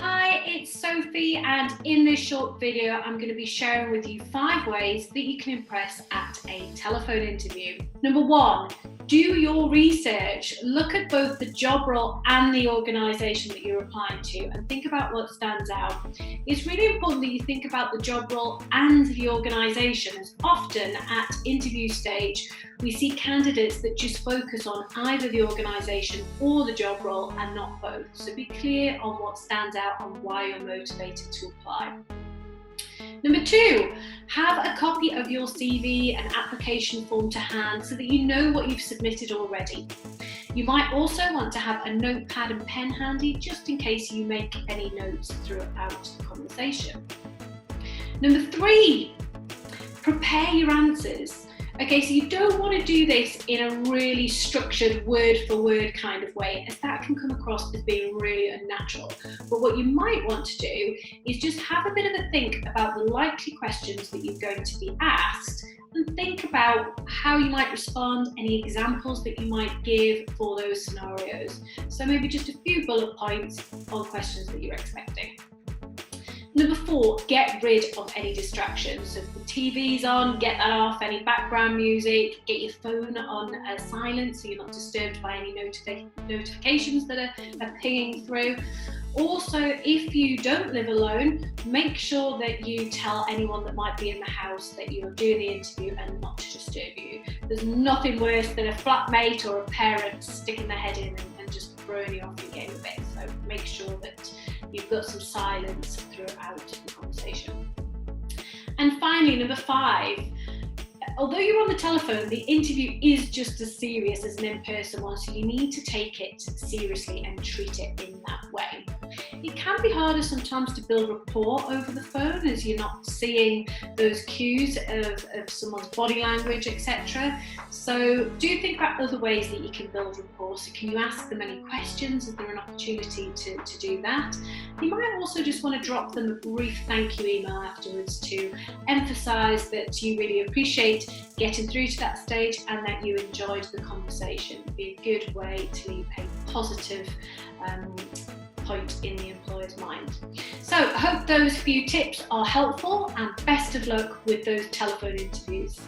Hi, it's Sophie, and in this short video I'm going to be sharing with you 5 ways that you can impress at a telephone interview. Number 1, do your research. Look at both the job role and the organisation that you're applying to and think about what stands out. It's really important that you think about the job role and the organisation, as often at interview stage we see candidates that just focus on either the organisation or the job role and not both. So be clear on what stands out and why you're motivated to apply. Number 2, have a copy of your CV and application form to hand so that you know what you've submitted already. You might also want to have a notepad and pen handy just in case you make any notes throughout the conversation. Number 3, prepare your answers. Okay, so you don't want to do this in a really structured word-for-word kind of way, as that can come across as being really unnatural. But what you might want to do is just have a bit of a think about the likely questions that you're going to be asked and think about how you might respond, any examples that you might give for those scenarios. So maybe just a few bullet points on questions that you're expecting. Number 4, get rid of any distractions. So if the TV's on, get that off, any background music, get your phone on silent so you're not disturbed by any notifications that are pinging through. Also, if you don't live alone, make sure that you tell anyone that might be in the house that you're doing the interview and not to disturb you. There's nothing worse than a flatmate or a parent sticking their head in and just throwing you off your game a bit. So make sure that you've got some silence throughout the conversation. And finally, number 5, although you're on the telephone, the interview is just as serious as an in-person one, so you need to take it seriously and treat it in that way. It can be harder sometimes to build rapport over the phone as you're not seeing those cues of someone's body language, etc. So do think about other ways that you can build rapport. So can you ask them any questions? Is there an opportunity to do that? You might also just want to drop them a brief thank you email afterwards to emphasise that you really appreciate getting through to that stage and that you enjoyed the conversation. It'd be a good way to leave a positive point in the employer's mind. So I hope those few tips are helpful, and best of luck with those telephone interviews.